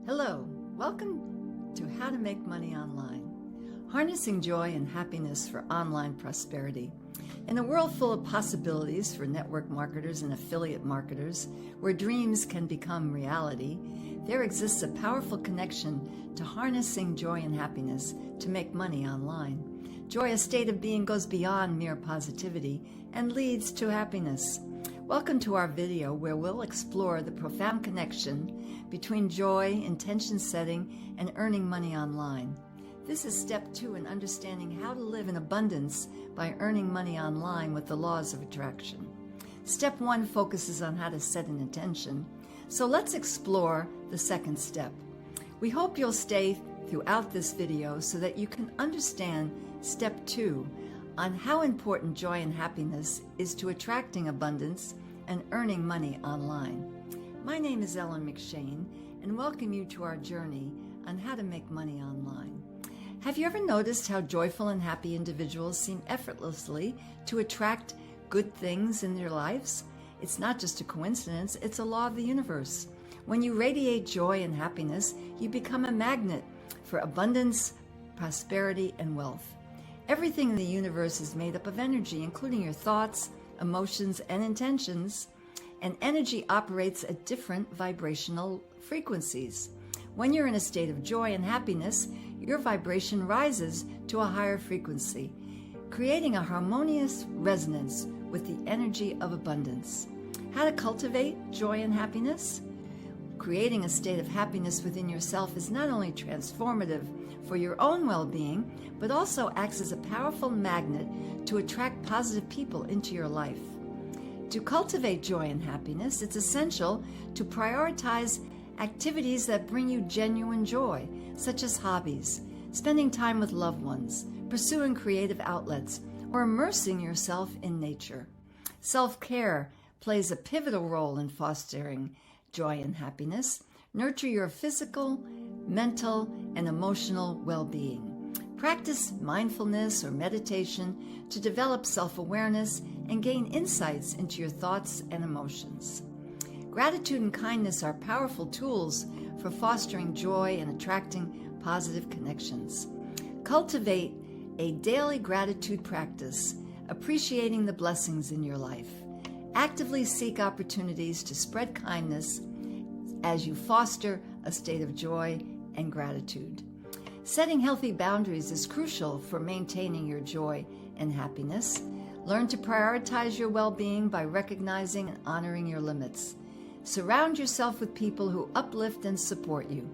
Hello, welcome to How to Make Money Online, harnessing joy and happiness for online prosperity. In a world full of possibilities for network marketers and affiliate marketers, where dreams can become reality, there exists a powerful connection to harnessing joy and happiness to make money online. Joy, a state of being, goes beyond mere positivity and leads to happiness. Welcome to our video where we'll explore the profound connection between joy, intention setting, and earning money online. This is step 2 in understanding how to live in abundance by earning money online with the laws of attraction. Step 1 focuses on how to set an intention, so let's explore the second step. We hope you'll stay throughout this video so that you can understand step 2 on how important joy and happiness is to attracting abundance and earning money online. My name is Ellen McShane, and welcome you to our journey on how to make money online. Have you ever noticed how joyful and happy individuals seem effortlessly to attract good things in their lives? It's not just a coincidence, it's a law of the universe. When you radiate joy and happiness, you become a magnet for abundance, prosperity, and wealth. Everything in the universe is made up of energy, including your thoughts, emotions, and intentions, and energy operates at different vibrational frequencies. When you're in a state of joy and happiness, your vibration rises to a higher frequency, creating a harmonious resonance with the energy of abundance. How to cultivate joy and happiness? Creating a state of happiness within yourself is not only transformative for your own well-being, but also acts as a powerful magnet to attract positive people into your life. To cultivate joy and happiness, it's essential to prioritize activities that bring you genuine joy, such as hobbies, spending time with loved ones, pursuing creative outlets, or immersing yourself in nature. Self-care plays a pivotal role in fostering joy and happiness. Nurture your physical, mental, and emotional well-being. Practice mindfulness or meditation to develop self-awareness and gain insights into your thoughts and emotions. Gratitude and kindness are powerful tools for fostering joy and attracting positive connections. Cultivate a daily gratitude practice, appreciating the blessings in your life. Actively seek opportunities to spread kindness as you foster a state of joy and gratitude. Setting healthy boundaries is crucial for maintaining your joy and happiness. Learn to prioritize your well-being by recognizing and honoring your limits. Surround yourself with people who uplift and support you.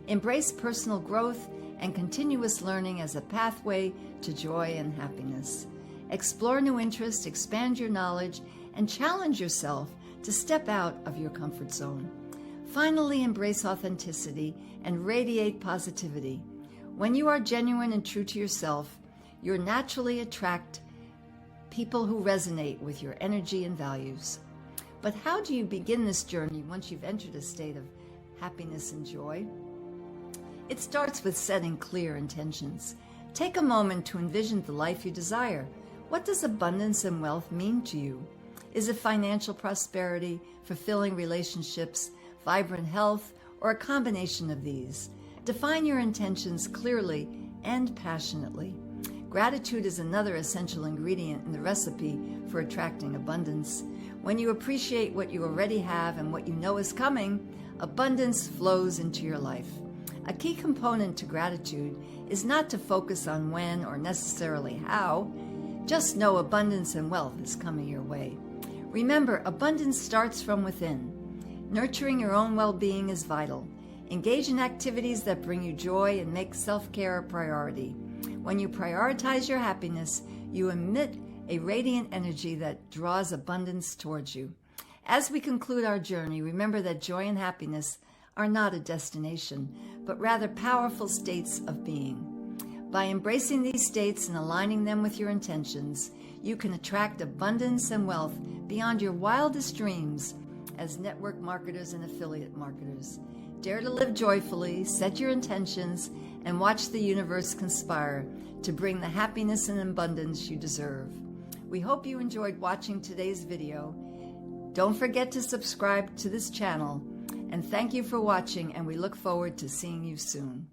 Embrace personal growth and continuous learning as a pathway to joy and happiness. Explore new interests, expand your knowledge, and challenge yourself to step out of your comfort zone. Finally, embrace authenticity and radiate positivity. When you are genuine and true to yourself, you'll naturally attract people who resonate with your energy and values. But how do you begin this journey once you've entered a state of happiness and joy? It starts with setting clear intentions. Take a moment to envision the life you desire. What does abundance and wealth mean to you? Is it financial prosperity, fulfilling relationships, vibrant health, or a combination of these? Define your intentions clearly and passionately. Gratitude is another essential ingredient in the recipe for attracting abundance. When you appreciate what you already have and what you know is coming, abundance flows into your life. A key component to gratitude is not to focus on when or necessarily how. Just know abundance and wealth is coming your way. Remember, abundance starts from within. Nurturing your own well-being is vital. Engage in activities that bring you joy and make self-care a priority. When you prioritize your happiness, you emit a radiant energy that draws abundance towards you. As we conclude our journey, remember that joy and happiness are not a destination, but rather powerful states of being. By embracing these states and aligning them with your intentions, you can attract abundance and wealth beyond your wildest dreams as network marketers and affiliate marketers. Dare to live joyfully, set your intentions, and watch the universe conspire to bring the happiness and abundance you deserve. We hope you enjoyed watching today's video. Don't forget to subscribe to this channel And thank you for watching, and we look forward to seeing you soon.